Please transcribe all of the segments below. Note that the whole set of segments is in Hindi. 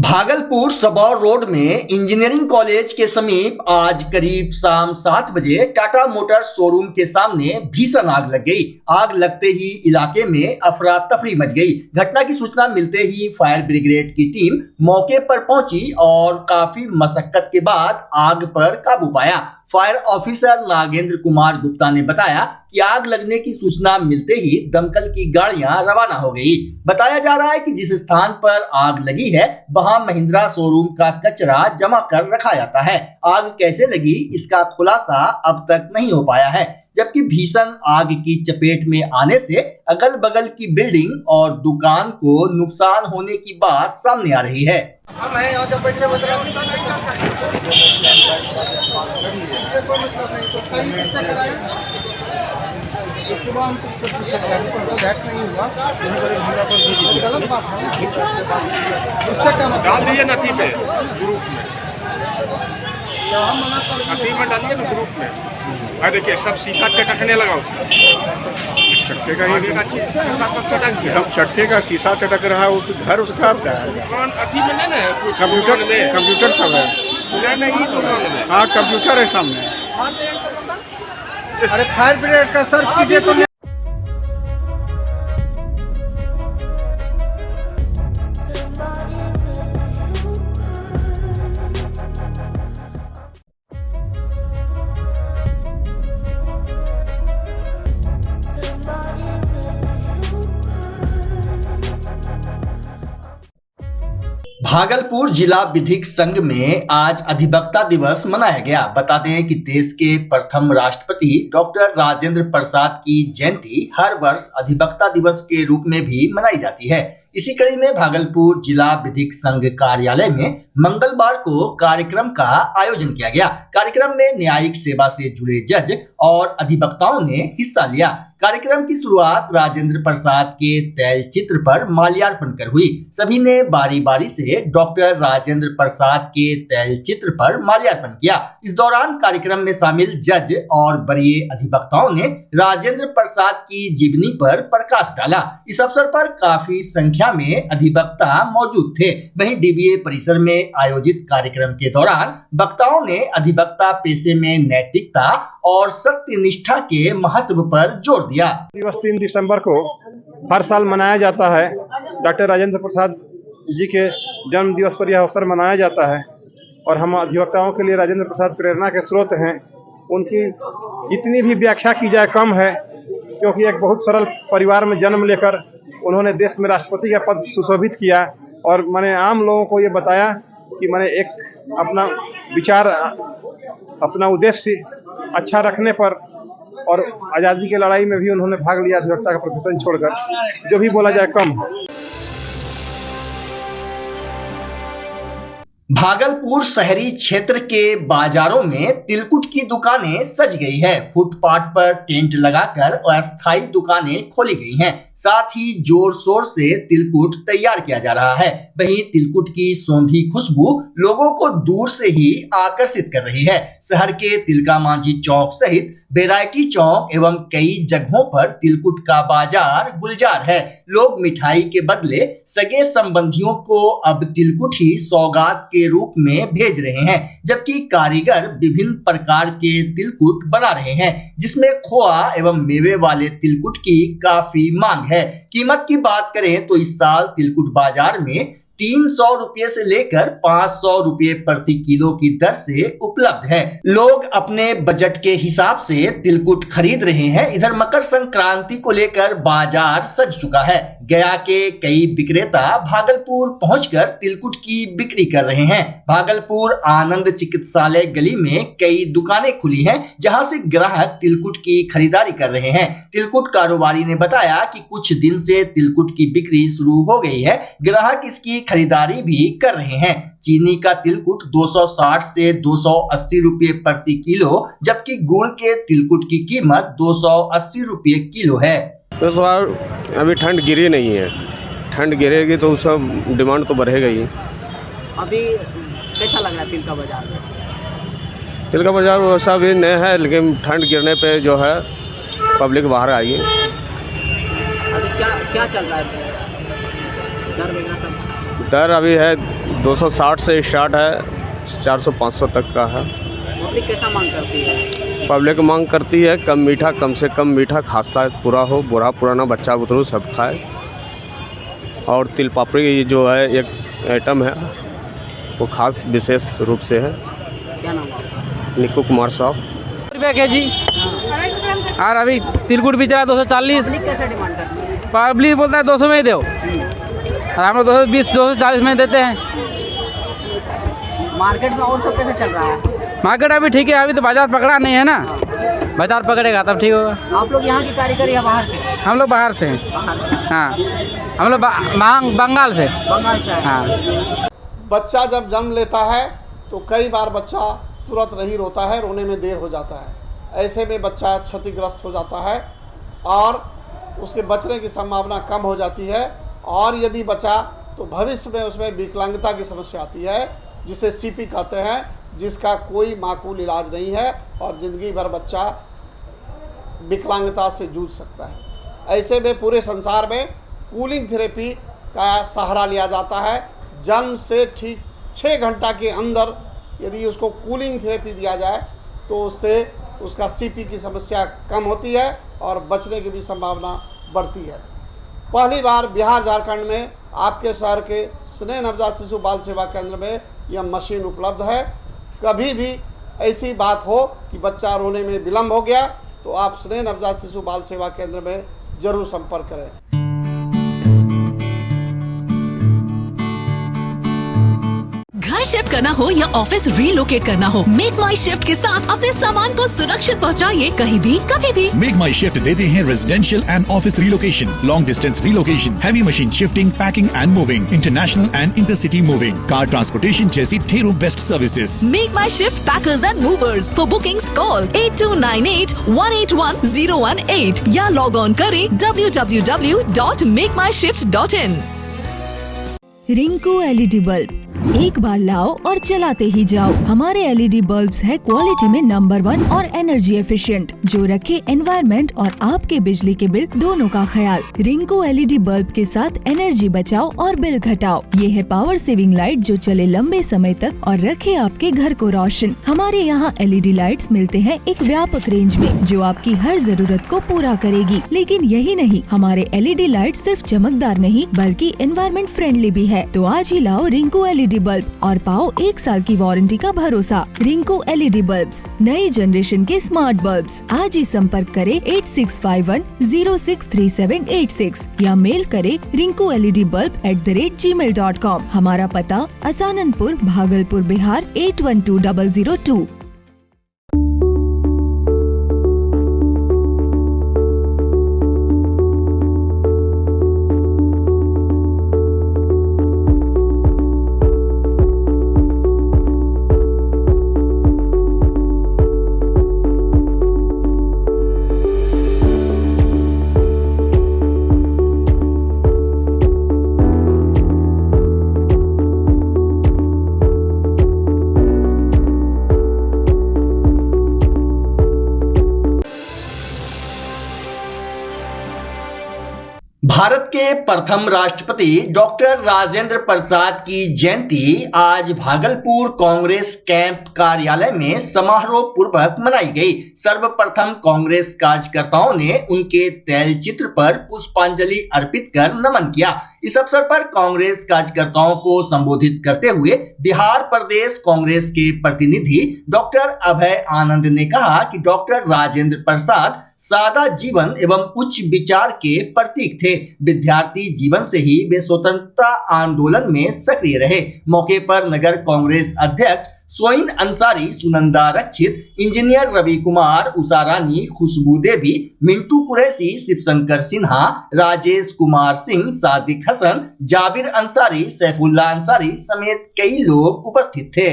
भागलपुर सबौर रोड में इंजीनियरिंग कॉलेज के समीप आज करीब शाम 7 बजे टाटा मोटर शोरूम के सामने भीषण आग लग गई। आग लगते ही इलाके में अफरा तफरी मच गई। घटना की सूचना मिलते ही फायर ब्रिगेड की टीम मौके पर पहुंची और काफी मशक्कत के बाद आग पर काबू पाया। फायर ऑफिसर नागेंद्र कुमार गुप्ता ने बताया कि आग लगने की सूचना मिलते ही दमकल की गाड़ियां रवाना हो गई। बताया जा रहा है कि जिस स्थान पर आग लगी है वहां महिंद्रा शोरूम का कचरा जमा कर रखा जाता है। आग कैसे लगी इसका खुलासा अब तक नहीं हो पाया है, जबकि भीषण आग की चपेट में आने से अगल बगल की बिल्डिंग और दुकान को नुकसान होने की बात सामने आ रही है। सुबह हम नहीं हुआ गलत बात है। उससे क्या मतलब डाल दीजिए नथी पे ग्रुप में, नथी में डालिए ना ग्रुप में। अरे देखिए सब शीशा चटकने लगा उसका, चट्टे का शीशा सब चटक गया। चट्टे का शीशा चटक रहा है, वो तो घर उसका कौन अथी में नहीं है, कुछ कंप्यूटर सब है। नहीं हाँ कंप्यूटर है सामने। अरे फायर ब्रिगेड का सर्च कीजिए तो भागलपुर जिला विधिक संघ में आज अधिवक्ता दिवस मनाया गया। बता दें कि देश के प्रथम राष्ट्रपति डॉक्टर राजेंद्र प्रसाद की जयंती हर वर्ष अधिवक्ता दिवस के रूप में भी मनाई जाती है। इसी कड़ी में भागलपुर जिला विधिक संघ कार्यालय में मंगलवार को कार्यक्रम का आयोजन किया गया। कार्यक्रम में न्यायिक सेवा से जुड़े जज और अधिवक्ताओं ने हिस्सा लिया। कार्यक्रम की शुरुआत राजेंद्र प्रसाद के तैल चित्र पर माल्यार्पण कर हुई। सभी ने बारी बारी से डॉक्टर राजेंद्र प्रसाद के तैल चित्र पर माल्यार्पण किया। इस दौरान कार्यक्रम में शामिल जज और वरीय अधिवक्ताओं ने राजेंद्र प्रसाद की जीवनी पर प्रकाश डाला। इस अवसर पर काफी संख्या में अधिवक्ता मौजूद थे। वहीं डीबीए परिसर में आयोजित कार्यक्रम के दौरान वक्ताओं ने अधिवक्ता पेशे में नैतिकता और सत्यनिष्ठा के महत्व पर जोर दिया। दिवस 3 दिसंबर को हर साल मनाया जाता है। डॉक्टर राजेंद्र प्रसाद जी के जन्म दिवस पर यह अवसर मनाया जाता है और हम अधिवक्ताओं के लिए राजेंद्र प्रसाद प्रेरणा के स्रोत हैं। उनकी जितनी भी व्याख्या की जाए कम है, क्योंकि एक बहुत सरल परिवार में जन्म लेकर उन्होंने देश में राष्ट्रपति का पद सुशोभित किया और मैंने आम लोगों को ये बताया कि मैंने एक अपना विचार, अपना उद्देश्य अच्छा रखने पर और आज़ादी की लड़ाई में भी उन्होंने भाग लिया। अधिवक्ता का प्रोफेशन छोड़कर जो भी बोला जाए कम है। भागलपुर शहरी क्षेत्र के बाजारों में तिलकुट की दुकानें सज गई है। फुटपाथ पर टेंट लगाकर अस्थायी दुकानें खोली गई हैं। साथ ही जोर शोर से तिलकुट तैयार किया जा रहा है। वहीं तिलकुट की सौंधी खुशबू लोगों को दूर से ही आकर्षित कर रही है। शहर के तिलका मांझी चौक सहित वैरायटी चौक एवं कई जगहों पर तिलकुट का बाजार गुलजार है। लोग मिठाई के बदले सगे संबंधियों को अब तिलकुट ही सौगात के रूप में भेज रहे हैं, जबकि कारीगर विभिन्न प्रकार के तिलकुट बना रहे हैं, जिसमें खोआ एवं मेवे वाले तिलकुट की काफी मांग है। कीमत की बात करें तो इस साल तिलकुट बाजार में 300 रुपये से लेकर 500 रुपये प्रति किलो की दर से उपलब्ध है। लोग अपने बजट के हिसाब से तिलकुट खरीद रहे हैं। इधर मकर संक्रांति को लेकर बाजार सज चुका है। गया के कई विक्रेता भागलपुर पहुंचकर तिलकुट की बिक्री कर रहे हैं। भागलपुर आनंद चिकित्सालय गली में कई दुकानें खुली हैं, जहां से ग्राहक तिलकुट की खरीदारी कर रहे हैं। तिलकुट कारोबारी ने बताया कि कुछ दिन से तिलकुट की बिक्री शुरू हो गई है। ग्राहक इसकी खरीदारी भी कर रहे हैं। चीनी का तिलकुट 260 से 280 रुपये प्रति किलो, जबकि गुड़ के तिलकुट की कीमत 280 रुपये किलो है। इस बार अभी ठंड गिरी नहीं है। ठंड गिरेगी तो उसका डिमांड तो बढ़ेगा ही। अभी कैसा लग रहा है तिल का बाजार में? तिल का बाजार वैसा भी नहीं है, लेकिन ठंड गिरने पे जो है पब्लिक बाहर आई है। अभी क्या क्या चल रहा है? दर वगैरह सब दर अभी है 260 से स्टार्ट है, 400-500 तक का है। पब्लिक कैसा मांग करती है? पब्लिक मांग करती है कम मीठा, कम से कम मीठा, खास्ता पूरा हो, बूढ़ा पुराना बच्चा बुतरू सब खाए। और तिल पापड़ी जो है एक आइटम है, वो खास विशेष रूप से है। क्या नाम है? निकू कुमार साहब। रुपया के जी। और अभी तिलकुट भी चला 240। पब्लिक कैसे डिमांड करती है? पब्लिक बोलता है 200 में ही दो, और हम लोग 220 240 में देते हैं। मार्केट में और सब कैसे चल रहा है? मार्केट अभी ठीक है, अभी तो बाजार पकड़ा नहीं है ना, बाजार पकड़ेगा तब ठीक होगा। आप लोग यहाँ की कारीगर या बाहर से? हम लोग बाहर से हैं। बाहर से। हाँ, हम लोग बंगाल से। बंगाल से। हाँ। बच्चा जब जन्म लेता है तो कई बार बच्चा तुरंत नहीं रोता है, रोने में देर हो जाता है। ऐसे में बच्चा क्षतिग्रस्त हो जाता है और उसके बचने की संभावना कम हो जाती है। और यदि बचा तो भविष्य में उसमें विकलांगता की समस्या आती है, जिसे सीपी कहते हैं, जिसका कोई माकूल इलाज नहीं है और ज़िंदगी भर बच्चा विकलांगता से जूझ सकता है। ऐसे में पूरे संसार में कूलिंग थेरेपी का सहारा लिया जाता है। जन्म से ठीक 6 घंटा के अंदर यदि उसको कूलिंग थेरेपी दिया जाए तो उससे उसका सीपी की समस्या कम होती है और बचने की भी संभावना बढ़ती है। पहली बार बिहार झारखंड में आपके शहर के स्नेह नवजात शिशु बाल सेवा केंद्र में यह मशीन उपलब्ध है। कभी भी ऐसी बात हो कि बच्चा रोने में विलम्ब हो गया तो आप स्नेह नवजात शिशु बाल सेवा केंद्र में जरूर संपर्क करें। घर शिफ्ट करना हो या ऑफिस रीलोकेट करना हो, मेक माई शिफ्ट के साथ अपने सामान को सुरक्षित पहुंचाइए कहीं भी कभी भी। मेक माई शिफ्ट देते हैं residential and office relocation, long distance relocation, heavy machine shifting, packing and moving, international and intercity moving, car transportation जैसी ढेरों best services. Make my shift packers and movers. For bookings call 8298-181-018 या लॉग ऑन करें www.makemyshift.in। रिंकू एलईडी बल्ब, एक बार लाओ और चलाते ही जाओ। हमारे एलईडी बल्ब्स है क्वालिटी में नंबर 1 और एनर्जी एफिशिएंट, जो रखे एनवायरनमेंट और आपके बिजली के बिल दोनों का ख्याल। रिंकू एलईडी बल्ब के साथ एनर्जी बचाओ और बिल घटाओ। ये है पावर सेविंग लाइट जो चले लंबे समय तक और रखे आपके घर को रोशन। हमारे यहाँ एलईडी लाइट्स मिलते हैं एक व्यापक रेंज में, जो आपकी हर जरूरत को पूरा करेगी। लेकिन यही नहीं, हमारे एलईडी लाइट सिर्फ चमकदार नहीं बल्कि एनवायरनमेंट फ्रेंडली भी है। तो आज ही लाओ रिंकू एलईडी बल्ब और पाओ 1 साल की वारंटी का भरोसा। रिंकू एलईडी बल्ब्स, नई जनरेशन के स्मार्ट बल्ब्स। आज ही संपर्क करें 8651063786 या मेल करें rinkooledbulb@gmail.com। हमारा पता असाननपुर, भागलपुर, बिहार 812002। भारत के प्रथम राष्ट्रपति डॉक्टर राजेंद्र प्रसाद की जयंती आज भागलपुर कांग्रेस कैंप कार्यालय में समारोह पूर्वक मनाई गई। सर्वप्रथम कांग्रेस कार्यकर्ताओं ने उनके तैलचित्र पर पुष्पांजलि अर्पित कर नमन किया। इस अवसर पर कांग्रेस कार्यकर्ताओं को संबोधित करते हुए बिहार प्रदेश कांग्रेस के प्रतिनिधि डॉक्टर अभय आनंद ने कहा कि डॉक्टर राजेंद्र प्रसाद सादा जीवन एवं उच्च विचार के प्रतीक थे। विद्यार्थी जीवन से ही वे स्वतंत्रता आंदोलन में सक्रिय रहे। मौके पर नगर कांग्रेस अध्यक्ष सोइन अंसारी, सुनंदा रक्षित, इंजीनियर रवि कुमार, उषा रानी, खुशबू देवी, मिंटू कुरैशी, शिवशंकर सिन्हा, राजेश कुमार सिंह, सादिक हसन, जाबिर अंसारी, सैफुल्ला अंसारी समेत कई लोग उपस्थित थे।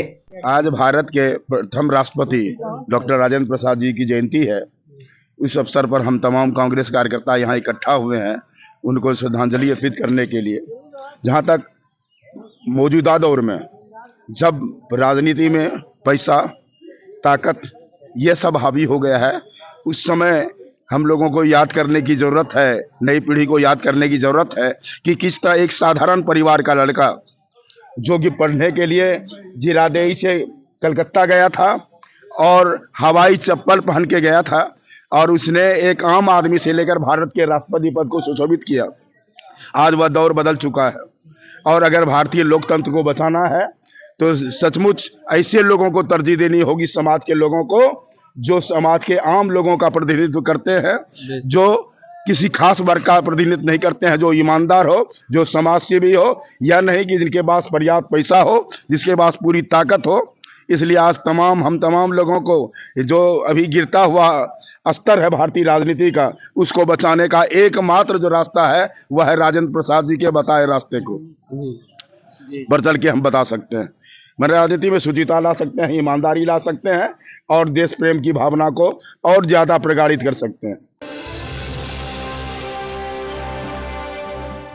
आज भारत के प्रथम राष्ट्रपति डॉक्टर राजेंद्र प्रसाद जी की जयंती है। इस अवसर पर हम तमाम कांग्रेस कार्यकर्ता यहाँ इकट्ठा हुए हैं उनको श्रद्धांजलि अर्पित करने के लिए। जहाँ तक मौजूदा दौर में जब राजनीति में पैसा, ताकत ये सब हावी हो गया है, उस समय हम लोगों को याद करने की ज़रूरत है, नई पीढ़ी को याद करने की ज़रूरत है कि किस तरह एक साधारण परिवार का लड़का जो कि पढ़ने के लिए जीरादेई से कलकत्ता गया था और हवाई चप्पल पहन के गया था और उसने एक आम आदमी से लेकर भारत के राष्ट्रपति पद को सुशोभित किया। आज वह दौर बदल चुका है और अगर भारतीय लोकतंत्र को बचाना है तो सचमुच ऐसे लोगों को तरजीह देनी होगी, समाज के लोगों को, जो समाज के आम लोगों का प्रतिनिधित्व करते हैं, जो किसी खास वर्ग का प्रतिनिधित्व नहीं करते हैं, जो ईमानदार हो, जो समाज सेवी हो, या नहीं कि जिनके पास पर्याप्त पैसा हो, जिसके पास पूरी ताकत हो। इसलिए आज हम तमाम लोगों को जो अभी गिरता हुआ स्तर है भारतीय राजनीति का, उसको बचाने का एकमात्र जो रास्ता है वह है राजेंद्र प्रसाद जी के बताए रास्ते को बढ़ चल के हम बता सकते हैं। मैं राजनीति में शुचिता ला सकते हैं, ईमानदारी ला सकते हैं और देश प्रेम की भावना को और ज्यादा प्रगाढ़ित कर सकते हैं।